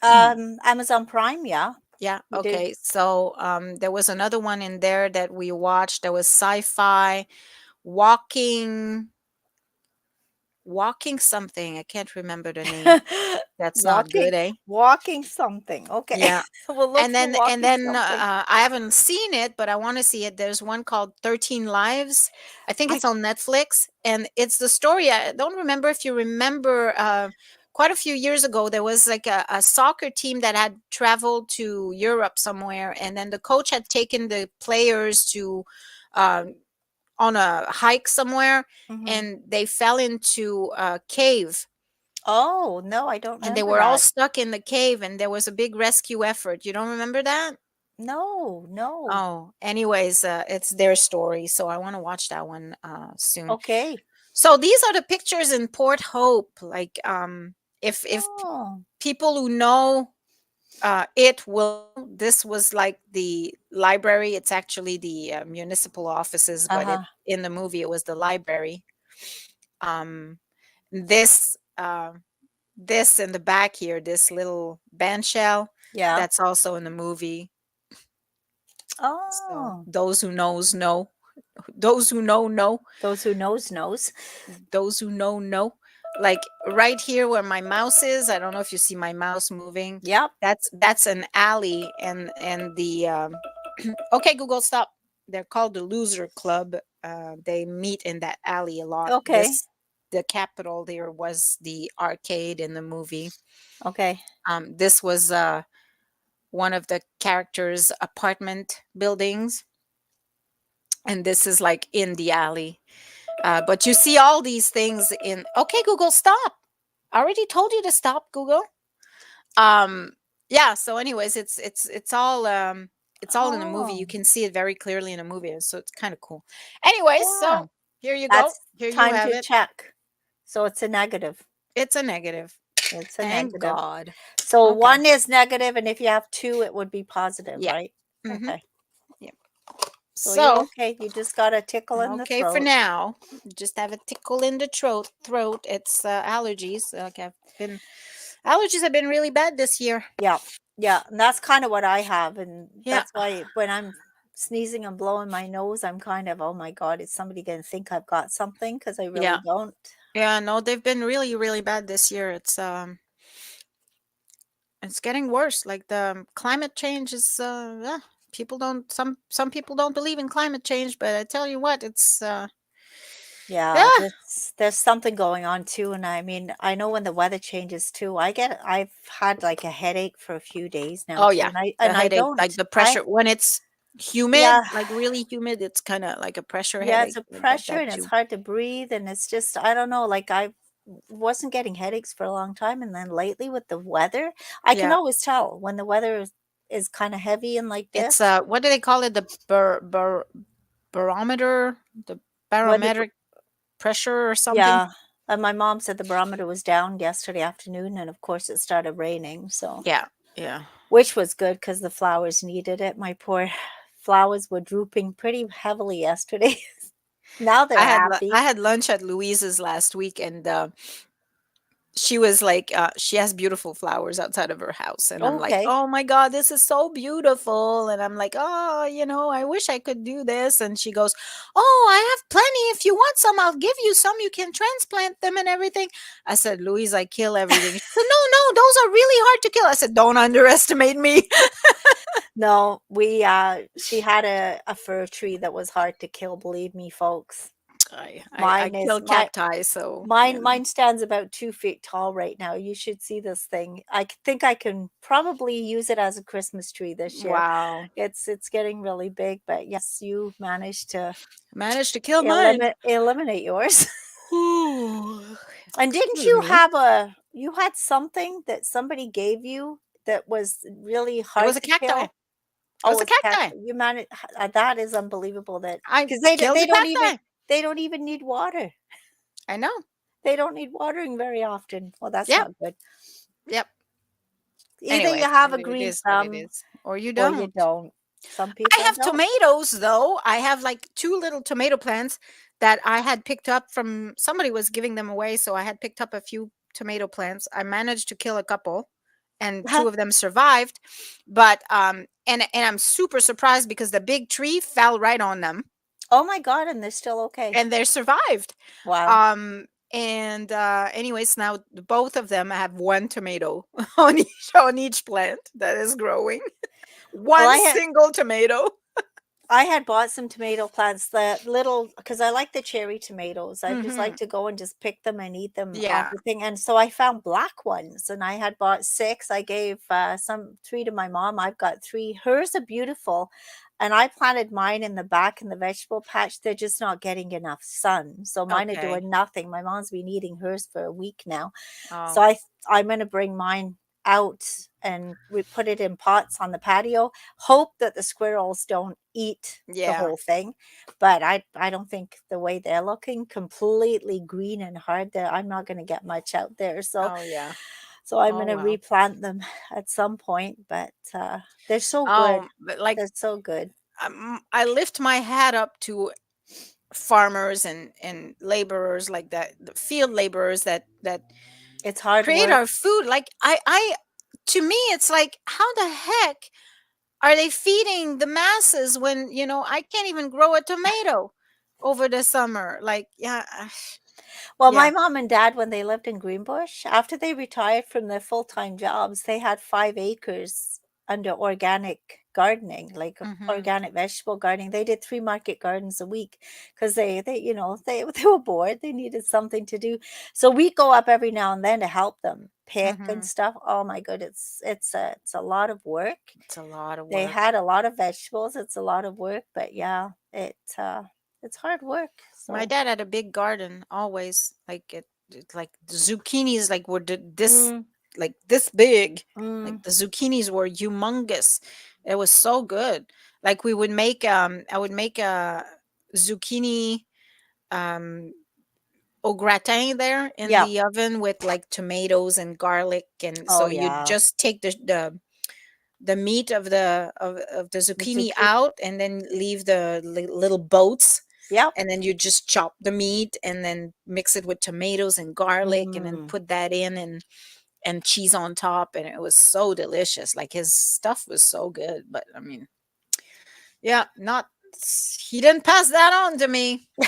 Amazon Prime, yeah, Yeah, we do. okay. So there was another one in there that we watched that was sci-fi, walking walking something. I can't remember the name. That's not Walking good, eh? walking something, okay. Yeah. We'll look And for then and walking then something. I haven't seen it, but I want to see it. There's one called 13 Lives. I think I it's on Netflix, and it's the story. I don't remember if you remember. Quite a few years ago, there was like a soccer team that had traveled to Europe somewhere, and then the coach had taken the players to um, on a hike somewhere, Mhm. and they fell into a cave, Oh, no, I don't and they remember were all that. stuck in the cave, and there was a big rescue effort. You don't remember that? No, no. Oh, anyways, it's their story, so I want to watch that one soon. Okay. So these are the pictures in Port Hope. Like, if Oh, people who know it will know, this was like the library. It's actually the municipal offices, but uh-huh. in the movie it was the library. Um, this this in the back here, this little band shell, Yeah. that's also in the movie. So Oh, those who knows know. Those who know. those who knows. Those who know. Like right here where my mouse is, I don't know if you see my mouse moving. Yep. That's an alley, and the okay, Google, stop. They're called the Loser Club. They meet in that alley a lot. Okay. The capital there was the arcade in the movie. Okay. This was one of the characters' apartment buildings, and this is like in the alley. But you see all these things in. Okay, Google, stop. I already told you to stop, Google. Um, yeah. So, anyways, it's all in the movie. You Oh, can see it very clearly in the movie, so it's kind of cool. Anyways, yeah. so here you go. That's Here you time have to it. check. So it's a negative. It's a negative. It's a Thank negative. God. So Okay. one is negative, and if you have two, it would be positive, Yeah. right? Mm-hmm. Okay. Yeah. So you're So okay. You just got a tickle I'm in the okay for throat. now. Just have a tickle in the throat. It's allergies. Like I've been allergies have been really bad this year. Yeah. Yeah. And that's kind of what I have. And Yeah. that's why when I'm sneezing and blowing my nose, I'm kind of, oh my God, is somebody going to think I've got something? Because I really Yeah. don't. Yeah, no, they've been really, really bad this year. It's getting worse. Like the climate change is yeah, people don't some people don't believe in climate change, but I tell you what, it's Yeah, yeah. there's something going on too, and I mean, I know when the weather changes too, I've had like a headache for a few days now Oh too, yeah. and I The and I headache, don't. like the I pressure when it's humid, Yeah, like really humid, it's kind of like a pressure yeah, it's headache. a I get pressure that and it's too. hard to breathe, and it's just I don't know, like I wasn't getting headaches for a long time, and then lately with the weather, I can Yeah. always tell when the weather is kind of heavy and like It's this. what do they call it? The barometer, the Weather, barometric pressure or something. yeah. And my mom said the barometer was down yesterday afternoon, and of course it started raining, so. Yeah. Yeah. Which was good because the flowers needed it. My poor flowers were drooping pretty heavily yesterday. Now they're I happy. had lunch at Louise's last week, and she was like, she has beautiful flowers outside of her house, and I'm like, Okay. oh my god, this is so beautiful, and I'm like, oh, I wish I could do this, and she goes, oh, I have plenty. If you want some, I'll give you some. You can transplant them and everything. I said, Louise, I kill everything. She said, no, no, those are really hard to kill. I said, don't underestimate me. No, she had a fir tree that was hard to kill, believe me, folks. I Mine is kill my cacti, so mine stands about 2 feet tall right now. You should see this thing. Think I can probably use it as a Christmas tree this year. wow. It's getting really big, but yes, you managed to Managed to kill mine. eliminate yours. Ooh, And didn't excuse you me. have you had something that somebody gave you that was really It was hard a to cacti. kill? It Oh, was a it's cat. cacti. You managed. That is unbelievable. That I because killed the cacti. they don't even need water. I know. They don't need watering very often. Well, that's Yep. not good. Yep. Either you Anyways, have a it green is what it thumb is. Or you or you don't. don't. Some I people have don't. tomatoes though. I have like two little tomato plants that I had picked up from somebody was giving them away. So I had picked up a few tomato plants. I managed to kill a couple and two of them survived. But and I'm super surprised because the big tree fell right on them Oh my God, and they're still okay. and they survived. Wow. And anyways, now both of them have one tomato on each plant that is growing. Well, One single tomato. I had bought some tomato plants, the little, because I like the cherry tomatoes. I just like Mhm. to go and just pick them and eat them off Yeah. the thing. And so I found black ones, and I had bought six. I gave three to my mom. I've got three. Hers are beautiful, and I planted mine in the back in the vegetable patch. They're just not getting enough sun, so mine are Okay. doing nothing. My mom's been eating hers for a week now, so Oh, I'm gonna bring mine out and we put it in pots on the patio, hope that the squirrels don't eat the yeah. whole thing. But I don't think the way they're looking completely green and hard there, I'm not going to get much out there. So Oh, yeah. I'm Oh, going to well. replant them at some point, but they're so good. But like, They're so good. I lift my hat up to farmers and laborers like that, the field laborers that It's hard create work. our food. Like, to me, it's like, how the heck are they feeding the masses when I can't even grow a tomato over the summer? Like, yeah, Well, yeah. my mom and dad, when they lived in Greenbush, after they retired from their full-time jobs, they had 5 acres under organic gardening, like Hmm. organic vegetable gardening. They did 3 market gardens a week because they were bored. They needed something to do. So we go up every now and then to help them pick and Hmm. stuff. Oh my god, it's a lot of work. It's a lot of They work. had a lot of vegetables. It's a lot of work, but yeah, it's hard work. My So, dad had a big garden always, like like the zucchinis like were this mm, like this big. mm. Like the zucchinis were humongous. It was so good. Like we would make I would make a zucchini um au gratin there in Yeah. the oven with like tomatoes and garlic, and Oh, so you yeah. just take the meat of the The zucchini zucchini. out, and then leave the little boats, Yep. and then you just chop the meat and then mix it with tomatoes and garlic, and then Mm. put that in, and cheese on top, and it was so delicious. Like, his stuff was so good, but I mean, yeah, not he didn't pass that on to me, I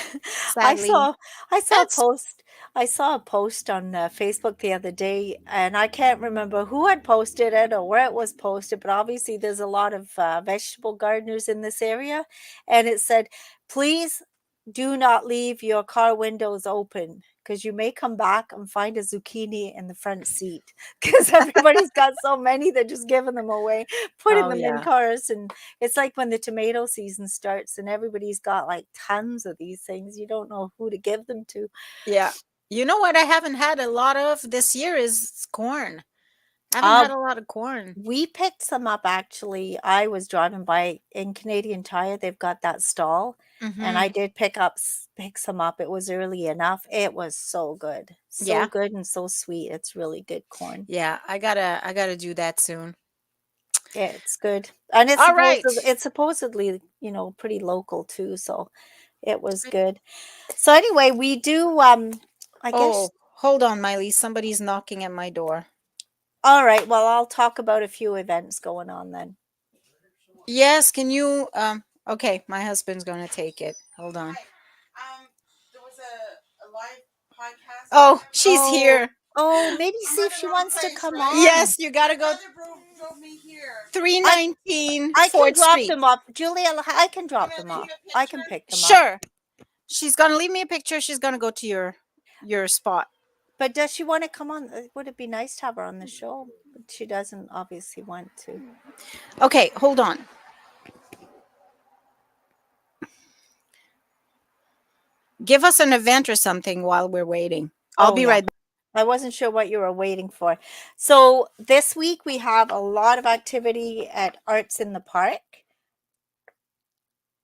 sadly. saw I saw a That's post I saw a post on Facebook the other day, and I can't remember who had posted it or where it was posted, but obviously there's a lot of vegetable gardeners in this area, and it said, "Please do not leave your car windows open because you may come back and find a zucchini in the front seat because everybody's got so many they're just giving them away, putting oh them in yeah. cars and it's like when the tomato season starts and everybody's got like tons of these things. You don't know who to give them to. Yeah. You know what I haven't had a lot of this year is corn. I haven't Uh, had a lot of corn. we picked some up actually. I was driving by in Canadian Tire. They've got that stall, and I Mhm. did pick some up. It was early enough. It was so Yeah. good and so sweet. It's really good corn. Yeah, I gotta do that soon. It's good, and All right. it's supposedly pretty local too. So it was good. So anyway, we do. I guess. Oh, hold on, Miley. Somebody's knocking at my door. All right. Well, I'll talk about a few events going on then. Yes, can you okay, my husband's going to take it. Hold on. There was a live podcast. Oh, she's Oh, here. oh, maybe see if she wants to come on. Yes, you got to go drove me here. I 319 I can 4th drop Street. them off. Julia, I can drop them off. I can pick them up. Sure. She's going to leave me a picture. She's going to go to your spot. But does she want to come on? Would it be nice to have her on the show? But she doesn't obviously want to. Okay, hold on. Give us an event or something while we're waiting. I'll Oh be yeah. right back. I wasn't sure what you were waiting for. So this week we have a lot of activity at Arts in the Park.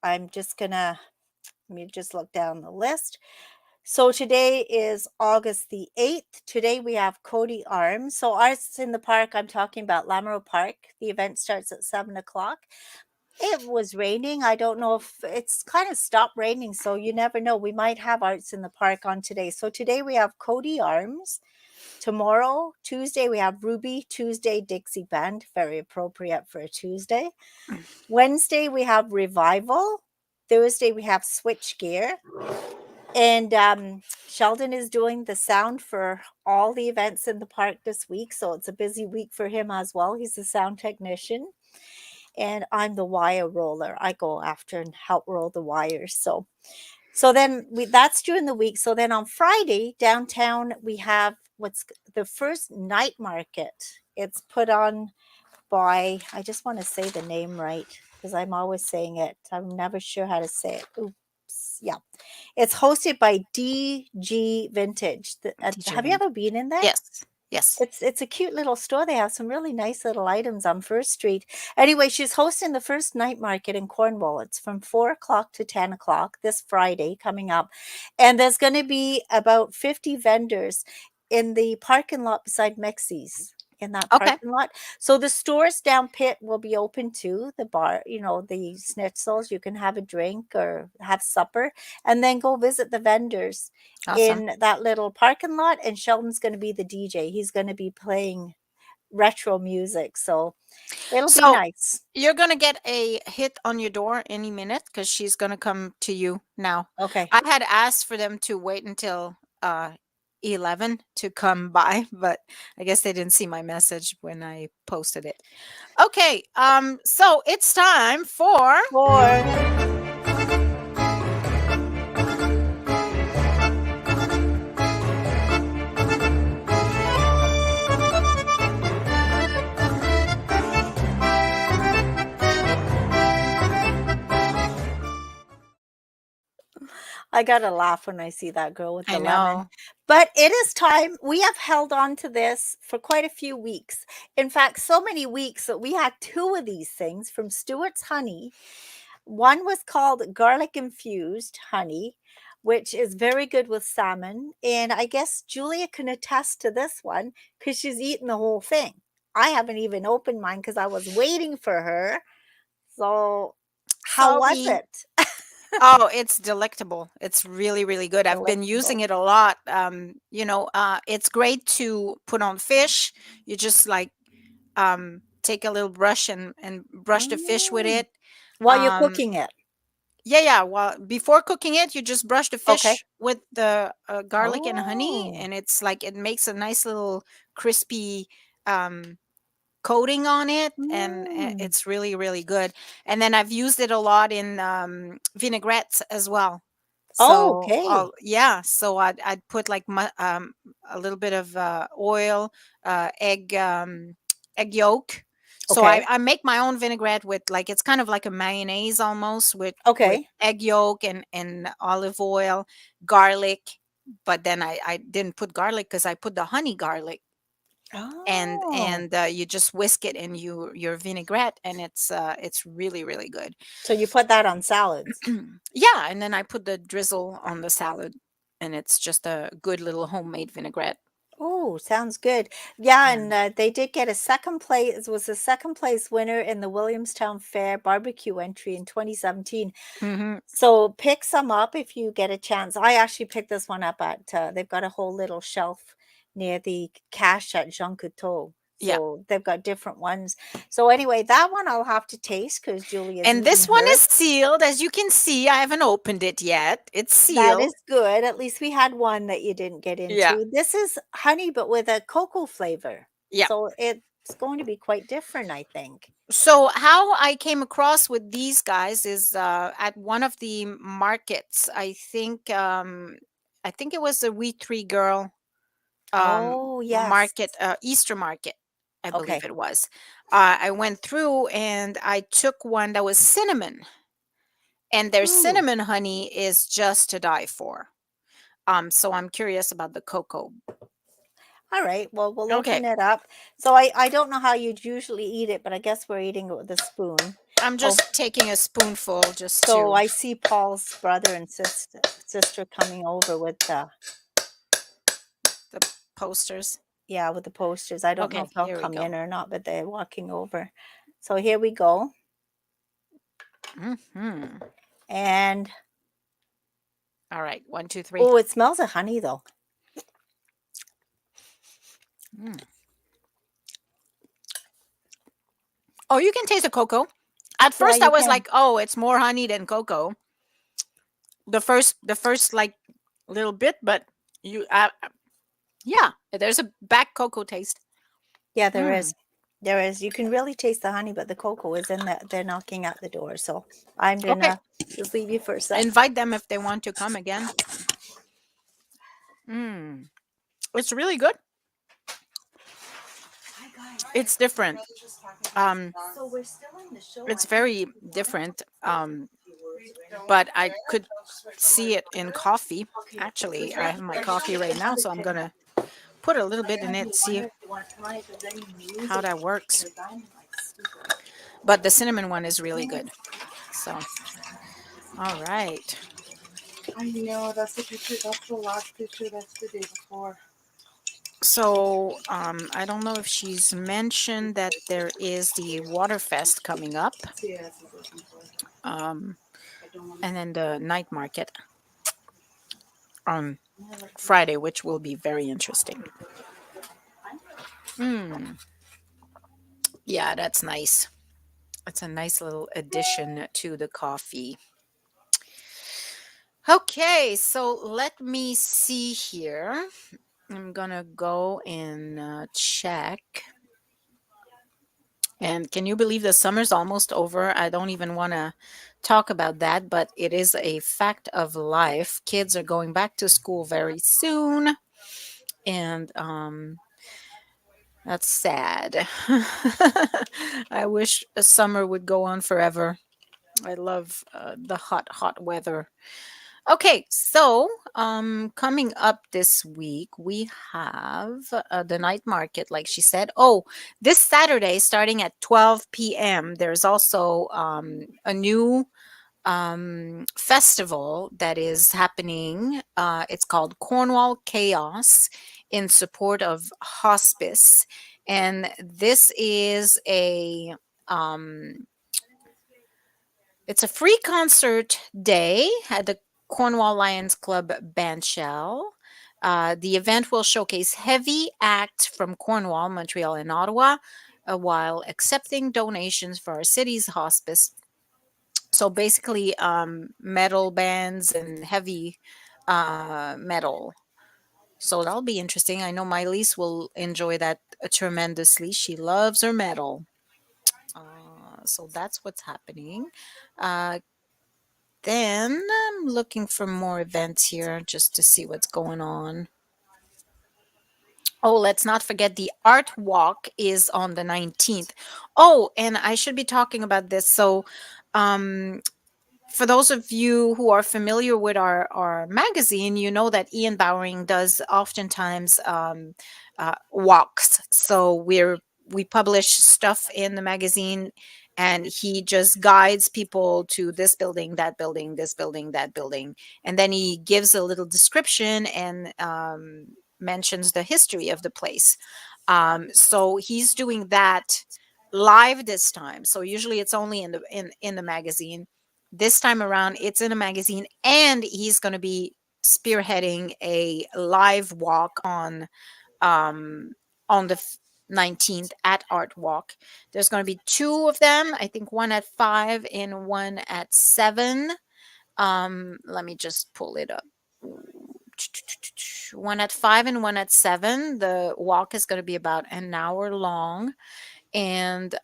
I'm just gonna let me just look down the list. So today is August the 8th. Today we have Cody Arms. So Arts in the Park, I'm talking about Lamoureux Park. The event starts at 7 o'clock. It was raining. I don't know if it's kind of stopped raining, so you never know. We might have Arts in the Park on today. So today we have Cody Arms. Tomorrow, Tuesday, we have Ruby Tuesday Dixie Band. Very appropriate for a Tuesday. Wednesday, we have Revival. Thursday, we have Switch Gear. And Sheldon is doing the sound for all the events in the park this week. So it's a busy week for him as well. He's the sound technician. And I'm the wire roller. I go after and help roll the wires. So then that's during the week. So then on Friday downtown we have what's the first night market. It's put on by I just want to say the name right because I'm always saying it. I'm never sure how to say it. Oops. Yeah. It's hosted by DG Vintage. Teacher Have you Vin. ever been in there? Yes. Yes. It's a cute little store. They have some really nice little items on First Street. Anyway, she's hosting the first night market in Cornwall. It's from 4 o'clock to 10 o'clock this Friday coming up. And there's going to be about 50 vendors in the parking lot beside Mexie's in that Okay. parking lot. So the stores down pit will be open too. The bar, the schnitzels, you can have a drink or have supper and then go visit the vendors Awesome. in that little parking lot, and Sheldon's going to be the DJ. He's going to be playing retro music, so it'll be So nice. you're gonna get a hit on your door any minute because she's gonna come to you now. Okay. I had asked for them to wait until 11 to come by, but I guess they didn't see my message when I posted it. Okay, so it's time for Or I gotta laugh when I see that girl with I the lemon. know. But it is time. We have held on to this for quite a few weeks. In fact, so many weeks that we had two of these things from Stewart's Honey. One was called garlic infused honey. which is very good with salmon. And I guess Julia can attest to this one because she's eaten the whole thing. I haven't even opened mine because I was waiting for her. So, how was Sorry. it? Oh, it's delectable. It's really, really good. I've been using Delectable. it a lot. It's great to put on fish. You just like take a little brush and brush the fish with Mm. it. While you're Um, cooking it. yeah, yeah. Well, before cooking it, you just brush the Okay. fish with the garlic and honey, Oh. and it's like it makes a nice little crispy um, coating on it, and Mm. it's really, really good. And then I've used it a lot in vinaigrettes as well. Oh, So, okay. yeah, so I'd put like a little bit of oil, egg egg yolk. So I Okay. I make my own vinaigrette with like it's kind of like a mayonnaise almost with Okay. egg yolk and olive oil, garlic. But then I didn't put garlic because I put the honey garlic, and Oh. and you just whisk it in your vinaigrette, and it's really, really good. So you put that on salads. Yeah, and then I put the drizzle on the salad, and it's just a good little homemade vinaigrette. Oh, sounds good. Yeah, Yeah. and they did get a second place. Was a second place winner in the Williamstown Fair barbecue entry in 2017. Hmm. So pick some up if you get a chance. I actually picked this one up at. They've got a whole little shelf near the cache at Jean Coutu. Yeah. So they've got different ones. So anyway, that one I'll have to taste because Julia's And this eaten one is hers. sealed, as you can see. I haven't opened it yet. It's That sealed. is good. At least we had one that you didn't get Yeah. into. This is honey, but with a cocoa flavor. Yeah. So it's going to be quite different, I think. So how I came across with these guys is at one of the markets. I think it was the We Three Girl Oh, yes. market, Easter market, I believe Okay. it was. I went through and I took one that was cinnamon, and their Ooh. cinnamon honey is just to die for. So I'm curious about the cocoa. All right. Well, we'll Okay, open it up. So I don't know how you'd usually eat it, but I guess we're eating it with a spoon. I'm Oh, just taking a spoonful just so to I see Paul's brother and sister coming over with the the posters. yeah, with the posters. I don't know Okay, if they'll here we come go. in or not, but they're walking over. So here we go. Hmm. And All right, one, two, three. oh, it smells of honey though. Mm. Oh, you can taste the cocoa. At Yeah, first, I you was can. like, "Oh, it's more honey than cocoa." The first like little bit, but you, yeah, there's a back cocoa taste. Yeah, there Mm. is. There is. You can really taste the honey, but the cocoa is in that. They're knocking at the door. So I'm Okay, gonna just leave you for a sec. invite them if they want to come again. Mm. It's really good. It's different. Um, So we're still in the show. it's I think very you want different. a few words around. But I could see it in coffee. Actually, I have my coffee right now, so I'm gonna put a little bit in it, see You want to try if there's any how music that works. because I'm like super. But the cinnamon one is really good. So, all right. I know, that's the picture, that's the last picture, that's the day before. So, I don't know if she's mentioned that there is the Waterfest coming up, See, that's what I was looking for. um, I don't want and then the night market on to. Friday, which will be very interesting. Mm, yeah, that's nice. It's a nice little addition to the coffee. Okay, so let me see here. I'm gonna go and check. And can you believe the summer's almost over? I don't even want to talk about that, but it is a fact of life. Kids are going back to school very soon, and that's sad. I wish the summer would go on forever. I love the hot, hot weather. Okay, so coming up this week, we have the night market, like she said. Oh, this Saturday, starting at 12 p.m., there's also a new festival that is happening. It's called Cornwall Chaos in support of hospice. And this is um, it's a free concert day at the Cornwall Lions Club Bandshell. The event will showcase heavy acts from Cornwall, Montreal, and Ottawa, while accepting donations for our city's hospice. So basically, metal bands and heavy metal. So that'll be interesting. I know my Lise will enjoy that tremendously. She loves her metal. So that's what's happening. Uh, then I'm looking for more events here just to see what's going on. Oh, let's not forget the art walk is on the 19th. Oh, and I should be talking about this. So, um, for those of you who are familiar with our magazine, you know that Ian Bowering does oftentimes walks. So we publish stuff in the magazine, and he just guides people to this building, that building, this building, that building, and then he gives a little description and mentions the history of the place. So he's doing that live this time. So usually it's only in the magazine. This time around, it's in a magazine, and he's going to be spearheading a live walk um, on the 19th at Art Walk. There's going to be two of them. I think one at 5 and one at 7. Let me just pull it up. One at 5 and one at 7. The walk is going to be about an hour long, and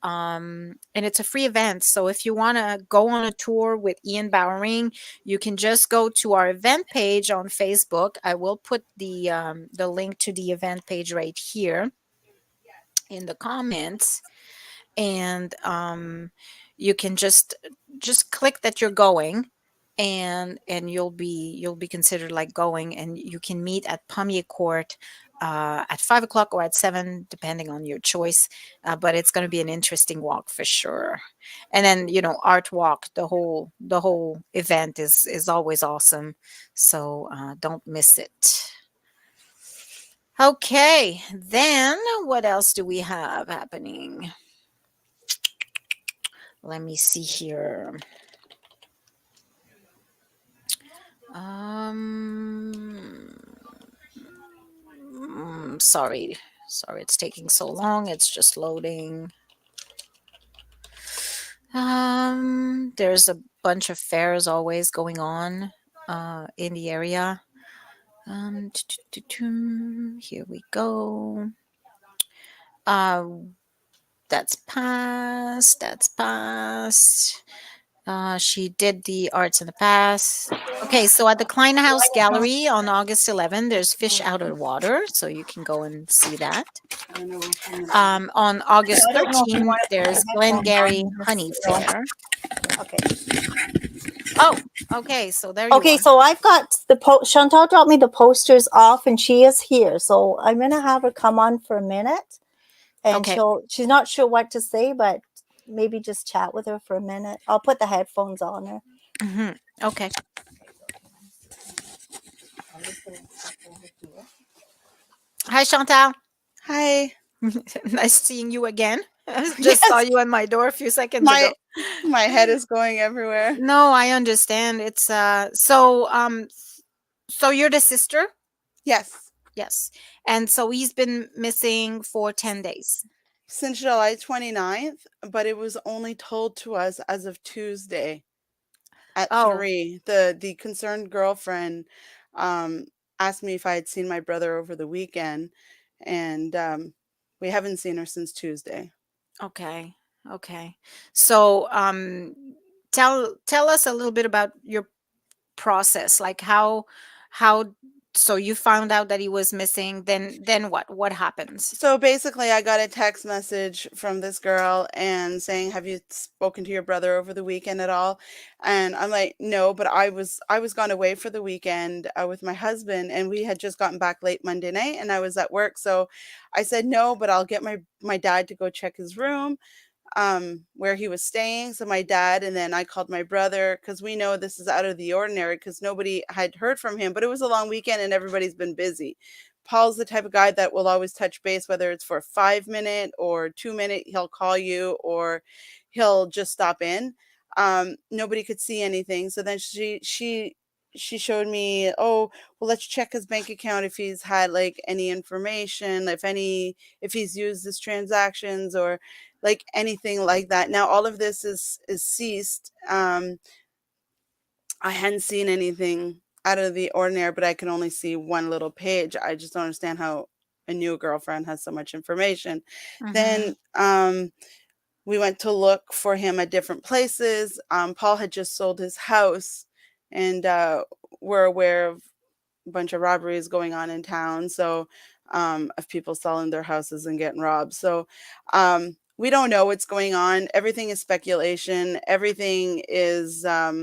it's a free event. So if you want to go on a tour with Ian Bowering, you can just go to our event page on Facebook. I will put the link to the event page right here in the comments, and you can just click that you're going, and you'll be considered like going, and you can meet at Pommier Court at 5 o'clock or at 7, depending on your choice. But it's going to be an interesting walk for sure. And then, art walk, the whole event is always awesome. So don't miss it. Okay, then what else do we have happening? Let me see here. Um, sorry, it's taking so long. It's just loading. There's a bunch of fairs always going on in the area. Here we go. Uh, that's past. That's past. She did the arts in the past. Okay, so at the Klein House Gallery on August 11th, there's Fish Out of the Water, so you can go and see that. I don't know which one. On August I don't know if you 13th, want to put there's the headphones Glengarry on. Honey Fair. Okay. Oh, okay, so there you Okay, are. so I've got Chantal dropped me the posters off, and she is here. So I'm gonna have her come on for a minute, and Okay. she's not sure what to say, but maybe just chat with her for a minute. I'll put the headphones on her. Okay. Hi, Chantal. Hi. Nice seeing you again. I just saw Yes. you on my door a few seconds My ago. my head is going everywhere. No, I understand. It's so you're the sister? Yes. Yes. And so he's been missing for 10 days. Since July 29th, but it was only told to us as of Tuesday at Oh, 3. The concerned girlfriend um asked me if I had seen my brother over the weekend, and we haven't seen her since Tuesday. okay. Okay. So, tell us a little bit about your process. Like how so you found out that he was missing, then what? What happens? So basically, I got a text message from this girl and saying, "Have you spoken to your brother over the weekend at all?" And I'm like, "No," but I was gone away for the weekend with my husband, and we had just gotten back late Monday night, and I was at work. So I said, "No," but I'll get my dad to go check his room. where he was staying. So my dad and then I called my brother because we know this is out of the ordinary because nobody had heard from him, but it was a long weekend and everybody's been busy. Paul's the type of guy that will always touch base, whether it's for a 5 minute or 2 minute, he'll call you or he'll just stop in. Nobody could see anything. So then she showed me, oh, well, let's check his bank account if he's had like any information, if he's used his transactions or like anything like that. Now all of this is ceased. I hadn't seen anything out of the ordinary, but I can only see one little page. I just don't understand how a new girlfriend has so much information. Mm-hmm. Then we went to look for him at different places. Paul had just sold his house, and we're aware of a bunch of robberies going on in town. So of people selling their houses and getting robbed. So we don't know what's going on. Everything is speculation. Everything is up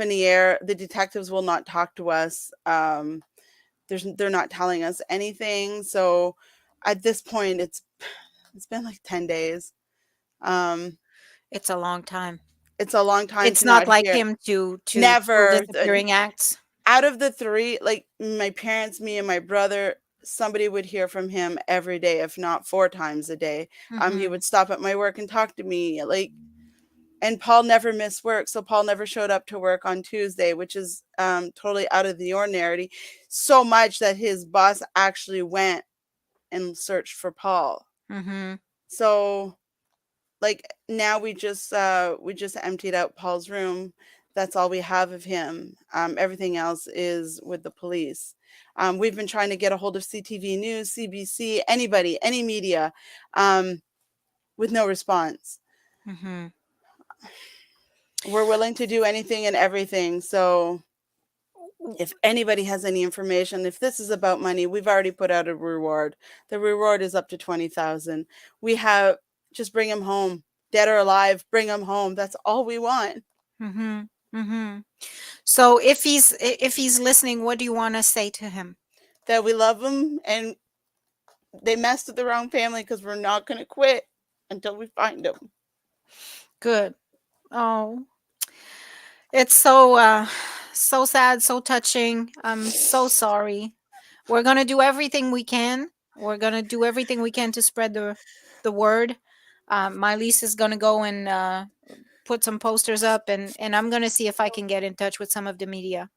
in the air. The detectives will not talk to us. They're not telling us anything. So at this point, it's been like 10 days. Um, It's a long time. it's a long time It's to not not like hear. him to pull Never. disappearing acts. Out of the three, like my parents, me, and my brother, somebody would hear from him every day, if not 4 times a day. He Mm-hmm. would stop at my work and talk to me, like, and Paul never missed work. So Paul never showed up to work on Tuesday, which is totally out of the ordinary. So much that his boss actually went and searched for Paul. Mm-hmm. So like now we just emptied out Paul's room. That's all we have of him. Everything else is with the police. We've been trying to get a hold of CTV News, CBC, anybody, any media, um, with no response. Mm-hmm. We're willing to do anything and everything. So if anybody has any information, if this is about money, we've already put out a reward. The reward is up to 20,000. We have just bring him home, dead or alive. Bring him home. That's all we want. Mm-hmm. Mm-hmm. So if he's listening, what do you want to say to him? That we love him and they messed with the wrong family because we're not going to quit until we find him. Good. Oh, it's so sad, so touching. I'm so sorry. We're gonna do everything we can. We're gonna do everything we can to spread the word. My lease is gonna go and put some posters up, and I'm gonna see if I can get in touch with some of the media.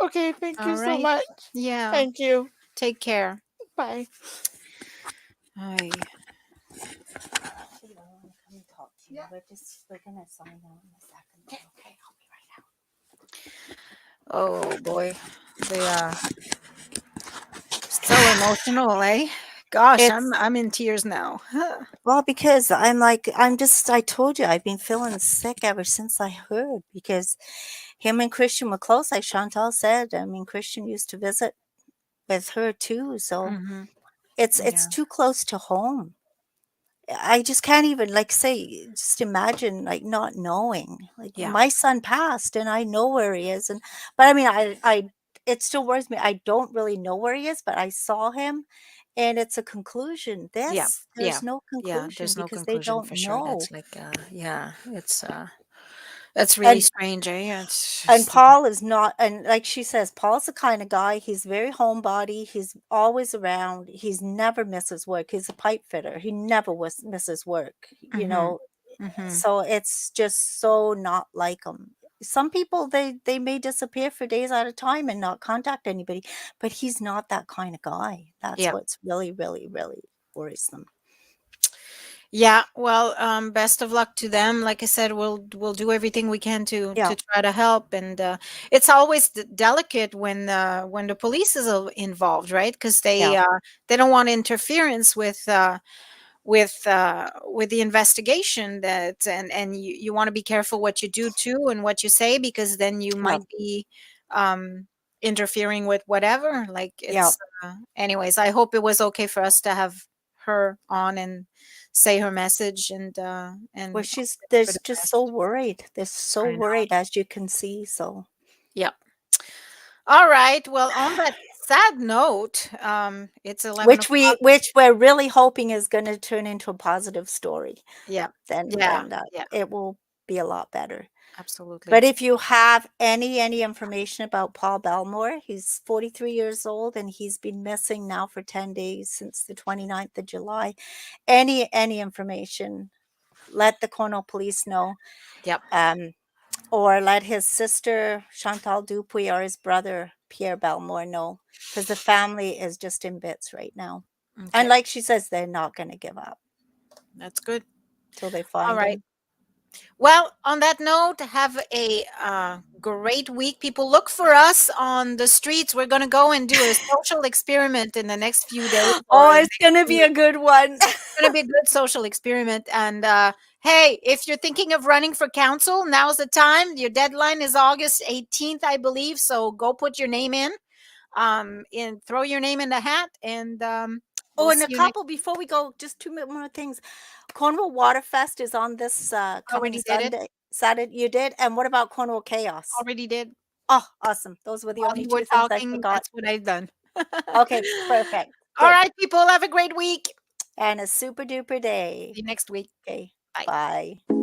Okay, thank you All so right. much. Yeah. Thank you. Take care. Bye. Ay. Actually, I want to come and talk to you. We're gonna sign out in a second. Okay, I'll be right out. Oh boy. They so emotional, eh? Gosh, I'm It's I'm in tears now. well because I told you I've been feeling sick ever since I heard because him and Christian were close, like Chantal said. I mean, Christian used to visit with her too, so Mm-hmm. it's Yeah. too close to home. I just can't even like say just imagine like not knowing. Like Yeah. my son passed and I know where he is and but I mean I it still worries me. I don't really know where he is, but I saw him and it's a conclusion. Yeah. This Yeah. there's no Yeah. conclusion There's no because they conclusion don't for sure. know. That's like yeah, it's that's really And strange, eh? It's and just Paul is not, and like she says, Paul's the kind of guy, he's very homebody, he's always around, he's never misses work. He's a pipe fitter. He never misses work, you mhm. know. Mhm. So it's just so not like him. Some people they may disappear for days at a time and not contact anybody, but he's not that kind of guy. That's Yeah. what's really, really, really worrisome. Yeah, well, best of luck to them. Like I said, we'll do everything we can Yeah, to try to help, and it's always delicate when the police is involved, right? Because yeah, they don't want interference with the investigation that and you want to be careful what you do too and what you say because then you yeah, might be um interfering with whatever like yeah. it's anyways, I hope it was okay for us to have her on and say her message Well, and she's hope for there's the just so best. worried. They're so I know. worried, as you can see. So Yep. All right, well, on that sad note, it's 11 which o'clock. we're really hoping is going to turn into a positive story. Yeah. Then Yeah. Yeah. it will be a lot better. Absolutely. But if you have any information about Paul Belmore, he's 43 years old and he's been missing now for 10 days since the 29th of July. Any information, let the Cornwall police know. Yep. Or let his sister Chantal Dupuy or his brother Pierre Belmore know, because the family is just in bits right now. And Okay. like she says, they're not going to give up That's good. till they All find right. him. Well, on that note, have a great week. People, look for us on the streets. We're going to go and do a social experiment in the next few days or Oh, in the it's next going to be week. a good one. It's going to be a good social experiment. And hey, if you're thinking of running for council, now's the time. Your deadline is August 18th, I believe. So go put your name in, throw your name in the hat, and Oh, we'll and see a you next. couple before we go, just two more things. Cornwall Waterfest is on this coming Already did it. Sunday. Saturday, you did? And what about Cornwall Chaos? Already did. Oh, awesome. Those were the While only you were two things I talking, forgot. that's what I've done. Okay, perfect. All Good. right, people, have a great week. And a super duper day. See you next week. Okay, Bye. bye.